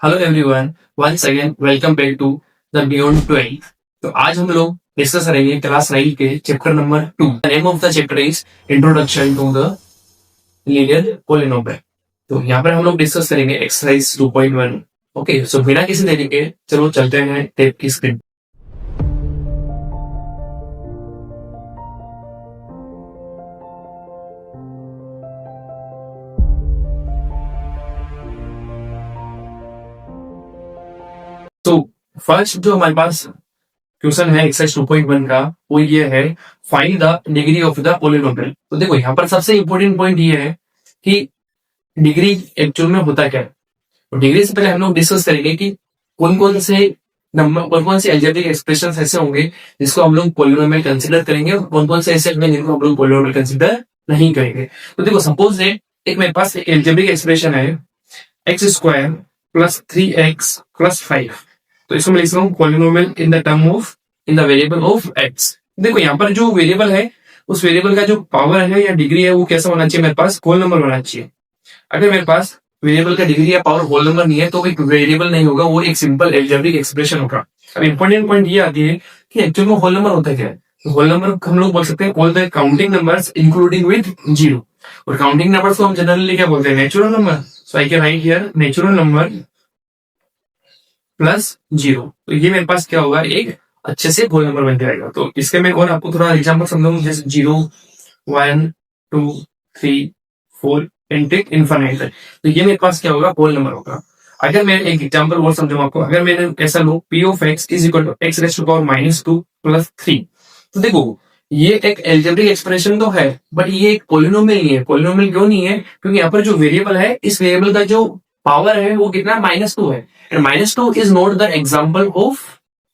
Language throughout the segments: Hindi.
Hello everyone, once again welcome back to the beyond 12। तो आज हम लोग डिस्कस करेंगे क्लास 9 के chapter number 2। The name of the chapter is introduction to the linear polynomial. तो यहाँ पर हम लोग डिस्कस करेंगे एक्सरसाइज 2.1। ओके, सो बिना किसी देरी के चलो चलते हैं टेप की स्क्रीन। तो फर्स्ट जो हमारे पास क्वेश्चन है एक्सरसाइज 2.1 का, वो ये है find the degree of the polynomial. तो देखो यहाँ पर सबसे इंपॉर्टेंट पॉइंट ये है कि डिग्री एक्चुअल में होता क्या है। तो डिग्री से पहले हम लोग डिस्कस करेंगे कि कौन कौन से नंबर, कौन कौन से अलजेब्रिक एक्सप्रेशन ऐसे होंगे जिसको हम लोग पॉलिनोमियल कंसिडर करेंगे और कौन कौन से ऐसे होंगे जिनको हम लोग पॉलिनोमियल कंसिडर नहीं करेंगे। तो देखो सपोज एक मेरे पास एक अलजेब्रिक एक्सप्रेशन है x square plus 3x plus 5। तो इसको मैं लिख रहा हूँ polynomial in the term of in the variable of x. देखो यहाँ पर जो वेरिएबल है उस वेरिएबल का जो पावर है या डिग्री है वो कैसा होना चाहिए, मेरे पास होल नंबर होना चाहिए। अगर मेरे पास वेरिएबल का डिग्री या पावर होल नंबर नहीं है तो एक वेरिएबल नहीं होगा, वो एक सिंपल अलजेब्रिक एक्सप्रेशन होगा। अब इंपॉर्टेंट पॉइंट ये आती है कि एक्चुअल में होल नंबर होता है क्या है। तो होल नंबर हम लोग बोल सकते हैं all the counting numbers including with zero. और काउंटिंग नंबर्स को हम जनरली क्या बोलते हैं, natural number. So I can write here natural number plus zero. तो ये मेरे पास क्या होगा, एक अच्छे से होल नंबर बन जाएगा। तो इसके मैं और आपको थोड़ा एग्जाम्पल समझाऊंगा, जैसे 0, 1, 2, 3, 4 एंड टेक इनफाइनाइट। तो ये मेरे पास क्या होगा, होल नंबर होगा। अगर मैं एक एग्जाम्पल और समझाऊं आपको, अगर मैंने ऐसा लो p of x is equal to x raise to power -2 plus 3। तो देखो ये एक एल्जेब्रिक एक्सप्रेशन तो है, बट ये एक पॉलिनोमियल नहीं है। पॉलिनोमियल क्यों नहीं है, क्योंकि यहाँ पर जो वेरिएबल है इस वेरिएबल का जो पावर है वो कितना -2 है। and -2 is not the example of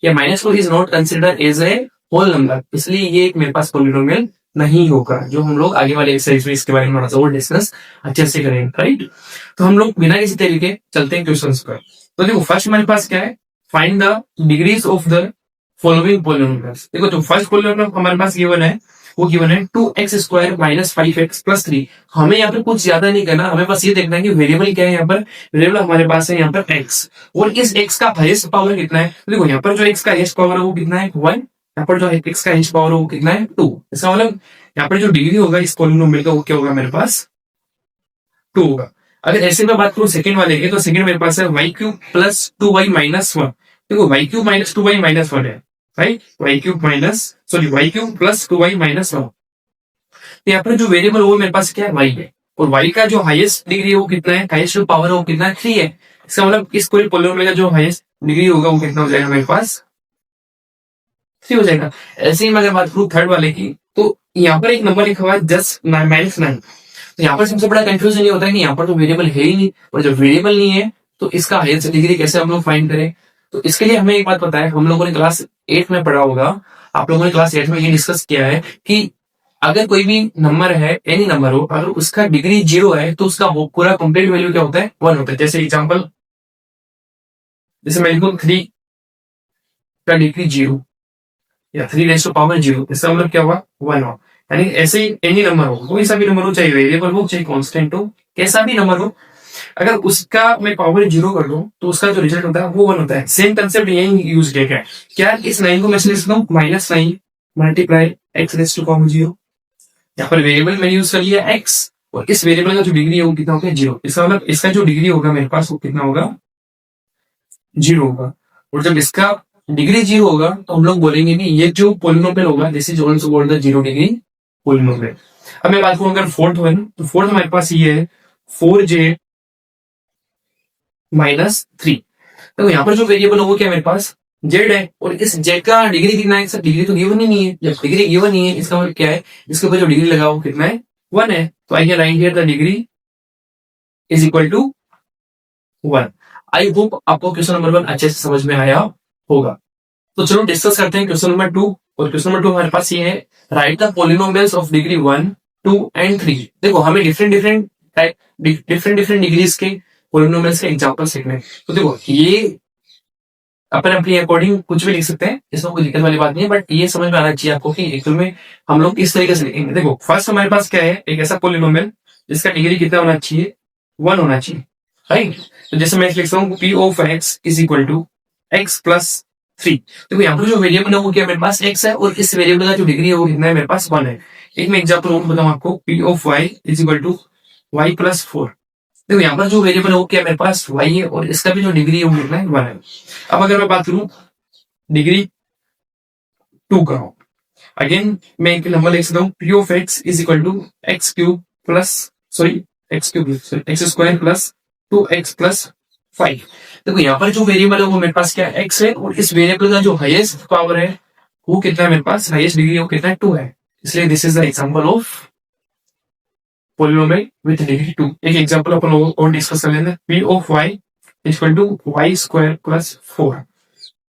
या -2 is not considered as a whole number, इसलिए ये एक मेरे पास पॉलिनोमियल नहीं होगा। जो हम लोग आगे वाले एक्सरसाइज में इसके बारे में और डिस्कस अच्छे से करेंगे, राइट। तो हम लोग बिना किसी तरीके चलते हैं क्वेश्चंस पर। तो देखो फर्स्ट हमारे पास क्या है, find the degrees of the following polynomials. देखो जो फर्स्ट पॉलिनोमियल हमारे पास गिवन है वो गिवन है 2x square minus 5x plus 3। हमें यहाँ पे कुछ ज्यादा नहीं करना, हमें बस ये देखना है कि वेरिएबल क्या है। यहाँ पर वेरिएबल हमारे पास है यहाँ पर x, और इस x का हाईएस्ट पावर कितना है। तो देखो यहाँ पर जो x का हाईएस्ट पावर है वो कितना है 1, यहाँ पर जो x का हाईएस्ट पावर है वो कितना है 2। इसका मतलब यहाँ पर जो डिग्री होगा इस पॉलिनोमियल का वो क्या होगा, मेरे पास 2 होगा। अगर ऐसे में बात करूं सेकंड वाले की, तो सेकंड मेरे पास है y cube plus 2y minus 1। देखो y cube minus 2y minus 1 है, right. y cube plus 2y minus 1। तो यहाँ पर जो वेरिएबल वो मेरे पास क्या है, y है। और y का जो हाईएस्ट डिग्री है वो कितना है, हाईएस्ट जो पावर है वो कितना है 3 है। इसका मतलब इस कोई पॉलिनोमियल का जो हाईएस्ट डिग्री होगा वो कितना हो जाएगा, मेरे पास 3 हो जाएगा। ऐसे ही मैं अगर बात करूं थर्ड वाले की, तो यहाँ पर एक नंबर लिखा हुआ है -9। तो यहाँ पर सबसे बड़ा कंफ्यूजन ये होता है कि यहाँ पर तो वेरिएबल है ही नहीं, और जब वेरिएबल नहीं है तो इसका हाईएस्ट डिग्री कैसे हम लोग फाइंड करें। तो इसके लिए हमें एक बात पता है, हम लोगों ने क्लास 8 में पढ़ा होगा, आप लोगों ने क्लास 8 में ये डिस्कस किया है कि अगर कोई भी नंबर है, एनी नंबर हो, अगर उसका डिग्री 0 है तो उसका पूरा कंप्लीट वैल्यू क्या होता है, 1 होता है। जैसे एग्जाम्पल, जैसे मैं लिखूं 3 का डिग्री 0 या 3 रेज़ टू पावर 0, इसका मतलब क्या हुआ 1 हो। यानी ऐसे ही एनी नंबर हो, कोई सा भी नंबर हो, चाहे वेरिएबल हो चाहे कांस्टेंट हो, कैसा भी नंबर हो, अगर उसका मैं पावर 0 कर दूं तो उसका जो रिजल्ट होता है वो 1 होता है। सेम कंसेप्ट यही यूज किया है। क्या इस 9 को मैं लिख सकता हूँ -9 multiply x raise to power 0। यहाँ पर वेरिएबल मैंने यूज कर लिया x, और इस वेरिएबल का जो डिग्री है वो कितना होगा 0। इसका मतलब इसका जो डिग्री होगा मेरे पास वो कितना होगा 0 होगा। और जब इसका डिग्री 0 होगा तो हम लोग बोलेंगे कि ये जो पॉलिनोमियल होगा this is also called the 0 degree polynomial. अब मैं बात करूं अगर फोर्थ वन, तो फोर्थ हमारे पास ये है 4j माइनस 3। तो यहाँ पर जो वेरिएबल है वो क्या मेरे पास z है, और इस z का डिग्री कितना है, डिग्री तो गिवन ही नहीं है। जब डिग्री गिवन नहीं है इसका मतलब क्या है, इसके ऊपर जो डिग्री लगा वो कितना है 1 है। तो I can write here the degree is equal to 1। I hope आपको क्वेश्चन नंबर 1 अच्छे से समझ में आया होगा। तो चलो डिस्कस करते हैं क्वेश्चन नंबर 2। और क्वेश्चन नंबर 2 हमारे पास ये है, right the polynomials of degree 1, 2 and 3। देखो हमें डिफरेंट डिग्रीज के पॉलिनोमियल्स के एग्जांपल्स लिखने हैं। तो देखो ये अपन अपनी अकॉर्डिंग कुछ भी लिख सकते हैं, इसमें कोई दिक्कत वाली बात नहीं है, बट ये समझ में आना चाहिए आपको कि एक्चुअल में हम लोग किस तरीके से लिखेंगे। देखो फर्स्ट हमारे पास क्या है, एक ऐसा पॉलिनोमियल जिसका डिग्री कितना होना चाहिए 1 होना चाहिए। राइट। तो जैसे मैं लिख सकता हूँ p of x is equal to x plus 3। देखो यहाँ पर जो वेरिएबल है वो क्या मेरे पास एक्स है, और इस वेरिएबल का जो डिग्री है वो कितना है मेरे पास 1 है। एक मैं एग्जाम्पल और बताऊँ आपको, p of y is equal to y plus 4। देखो यहाँ पर जो वेरिएबल है वो क्या मेरे पास वाई है, और इसका भी जो डिग्री है वो कितना है 1 है। अब अगर मैं बात करूँ डिग्री 2 का, अगेन मैं एक नंबर लिख सकता हूँ p of x is equal to x cube plus sorry x cube x square plus 2x plus 5। देखो यहाँ पर जो वेरिएबल है वो मेरे पास क्या है एक्स है, और इस वेरिएबल का जो हाईएस्ट पावर है वो कितना है मेरे पास, हाईएस्ट डिग्री है वो कितना है 2 है। इसलिए this is the example of polynomial with degree 2। एक एग्जांपल अपन और डिस्कस कर लेते हैं, p of y equal to y square plus 4।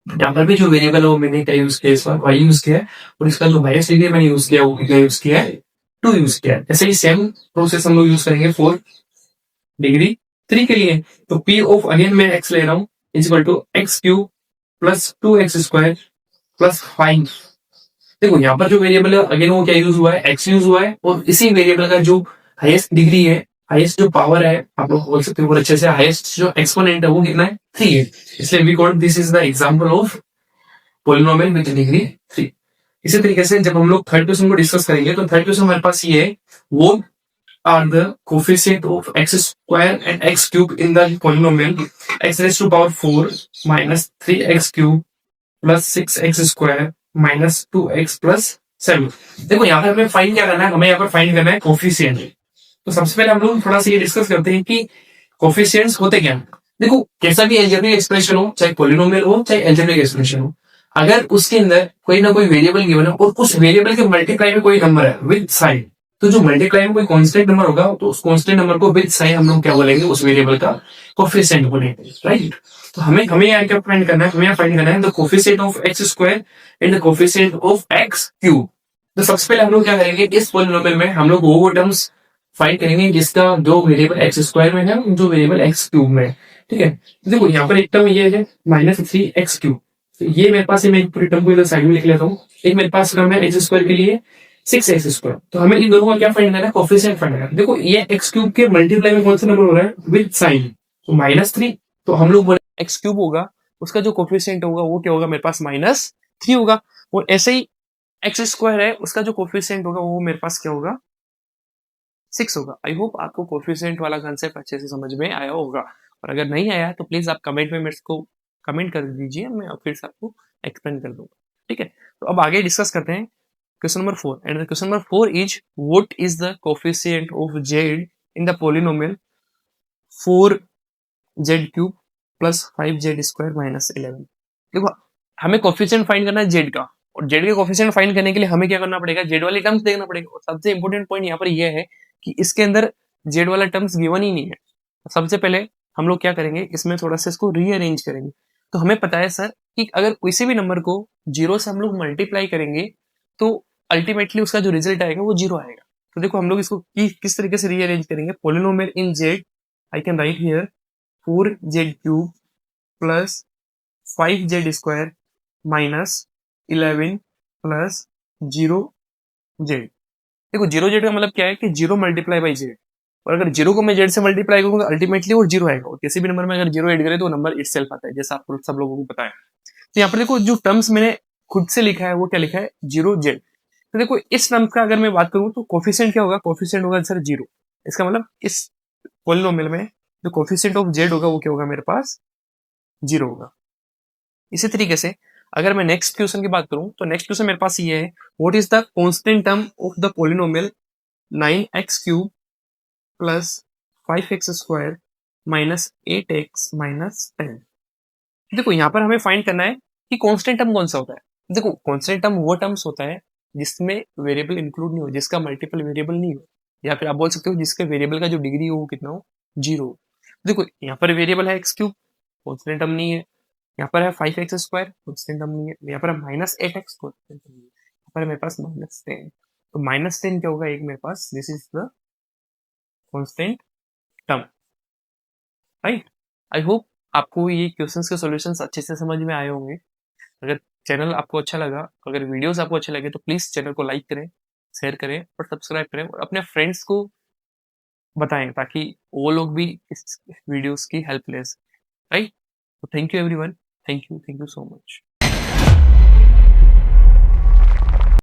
यहाँ पर भी जो वेरिएबल है वो मैंने क्या यूज किया, इस बार वाई यूज किया है, और इसका जो हाईएस्ट डिग्री मैंने यूज किया वो कितना यूज किया है 2 यूज किया है। ऐसे ही सेम प्रोसेस हम लोग यूज करेंगे फॉर डिग्री 3 के लिए। तो पी ऑफ अगेन मैं एक्स ले रहा हूँ is equal to x cube plus 2x square plus 5। देखो यहाँ पर जो वेरिएबल है अगेन वो क्या यूज हुआ है एक्स यूज हुआ है, और इसी वेरिएबल का जो हाईएस्ट डिग्री है, हाईएस्ट जो पावर है आप लोग बोल सकते हो अच्छे से, हाईएस्ट जो एक्सपोनेंट है वो कितना है 3 है। इसलिए we call this is the example of polynomial with degree 3। इसी तरीके से जब हम लोग थर्ड क्वेश्चन को डिस्कस करेंगे तो थर्ड क्वेश्चन हमारे पास ये है, वो are the coefficient of x square and x cube in the polynomial x raised to power 4 minus 3x cube plus 6x square minus 2x plus 7। देखो यहाँ पर हमें फाइंड क्या करना है, हमें यहाँ पर फाइंड करना है कोफिशिएंट। तो सबसे पहले हम लोग थोड़ा सा ये डिस्कस करते हैं कि कोफिशिएंट्स होते क्या हैं। देखो कैसा भी एल्जेब्रिक एक्सप्रेशन हो, चाहे पोलिनोमियल हो चाहे एल्जेब्रिक एक्सप्रेशन हो, अगर उसके अंदर कोई ना कोई वेरिएबल गिवन है और उस वेरिएबल के मल्टीप्लाई में कोई नंबर है विद साइन, तो जो मल्टीप्लाई में कोई कांस्टेंट नंबर होगा तो उस कांस्टेंट नंबर को विद साइन हम लोग क्या बोलेंगे, उस वेरिएबल का कोफिशिएंट बोलेंगे, राइट। तो हमें हमें यहाँ क्या फाइंड करना है, हमें यहाँ फाइंड करना है the coefficient of x square and the coefficient of x cube. तो सबसे पहले हम लोग क्या करेंगे, इस पॉलिनोमियल में हम लोग वो टर्म्स फाइंड करेंगे जिसका जो वेरिएबल एक्स स्क्वायर में है जो वेरिएबल एक्स क्यूब में है, ठीक है। तो देखो यहाँ पर एक टर्म ये है -3x क्यूब, तो ये मेरे पास मैं पूरी टर्म को इधर साइड में लिख लेता हूँ। एक मेरे पास टर्म है एक्स स्क्वायर के लिए 6x स्क्वायर, तो हमें इन दोनों का क्या फाइंड करना है, कोफिशिएंट फाइंड करना है। देखो ये एक्स क्यूब के मल्टीप्लाई में कौन सा नंबर हो रहा है विद साइन, तो -3, तो हम लोग बोले एक्स क्यूब होगा, उसका जो कोफिशिएंट होगा वो क्या होगा मेरे पास -3 होगा। और ऐसे ही एक्स स्क्वायर है, उसका जो कोफिशिएंट होगा वो मेरे पास क्या होगा 6 होगा। आई होप आपको कोफिशिएंट वाला कंसेप्ट अच्छे से समझ में आया होगा, और अगर नहीं आया तो प्लीज आप कमेंट में मेरे को कमेंट कर दीजिए, मैं फिर से आपको एक्सप्लेन कर दूंगा, ठीक है। तो अब आगे डिस्कस करते हैं question number 4, and question number 4 is what is the coefficient of Z in the polynomial 4z³ plus 5z square minus 11। देखो हमें कोफिशिएंट फाइंड करना है जेड का, और जेड के कोफिशिएंट फाइंड करने के लिए हमें क्या करना पड़ेगा, जेड वाले टर्म्स देखना पड़ेगा। और सबसे इंपॉर्टेंट पॉइंट यहाँ पर यह है कि इसके अंदर जेड वाला टर्म्स गिवन ही नहीं है। सबसे पहले हम लोग क्या करेंगे, इसमें थोड़ा सा इसको रीअरेंज करेंगे। तो हमें पता है सर कि अगर किसी भी नंबर को जीरो से हम लोग मल्टीप्लाई करेंगे तो अल्टीमेटली उसका जो रिजल्ट आएगा वो जीरो आएगा। तो देखो हम लोग इसको किस तरीके से रीअरेंज करेंगे, polynomial in Z I can write here 4z³ plus 5z square minus 11 plus 0z। देखो 0z का मतलब क्या है कि 0 मल्टीप्लाई बाई जेड, और अगर 0 को मैं जेड से मल्टीप्लाई करूंगा अल्टीमेटली वो 0 आएगा, और किसी भी नंबर में अगर 0 ऐड करें तो नंबर इटसेल्फ आता है, जैसा आपको सब लोगों को पता है। तो यहाँ पर देखो जो टर्म्स मैंने खुद से लिखा है वो क्या लिखा है 0z। तो देखो इस टर्म का अगर मैं बात करूं तो कोफिशिएंट क्या होगा, कोफिशिएंट होगा सर 0। इसका मतलब इस पॉलिनोमियल में जो कोफिशिएंट ऑफ जेड होगा वो क्या होगा मेरे पास 0 होगा। इसी तरीके से अगर मैं नेक्स्ट क्वेश्चन की बात करूं तो नेक्स्ट क्वेश्चन मेरे पास ये है, what is the constant term of the polynomial 9x³ plus 5x square minus 8x minus 10। देखो यहाँ पर हमें फाइंड करना है कि कांस्टेंट टर्म कौन सा होता है। देखो कांस्टेंट टर्म वो टर्म्स होता है जिसमें वेरिएबल इंक्लूड नहीं हो, जिसका मल्टीपल वेरिएबल नहीं हो, या फिर आप बोल सकते हो जिसके वेरिएबल का जो डिग्री हो वो कितना हो 0। देखो यहाँ पर वेरिएबल है x क्यूब, कांस्टेंट टर्म नहीं है। यहाँ पर है 5x स्क्वायर, कांस्टेंट टर्म नहीं है। यहाँ पर है -8x, कांस्टेंट टर्म नहीं है। यहाँ पर मेरे पास -10, तो -10 क्या होगा एक मेरे पास, this is the constant term, right. I hope आपको ये क्वेश्चंस के सॉल्यूशंस अच्छे से समझ में आए होंगे। अगर चैनल आपको अच्छा लगा, अगर वीडियोस आपको अच्छे लगे तो प्लीज चैनल को लाइक करें, शेयर करें और सब्सक्राइब करें, और अपने फ्रेंड्स को बताएं ताकि वो लोग भी इस वीडियोस की हेल्प ले, राइट? तो thank you everyone, thank you so much.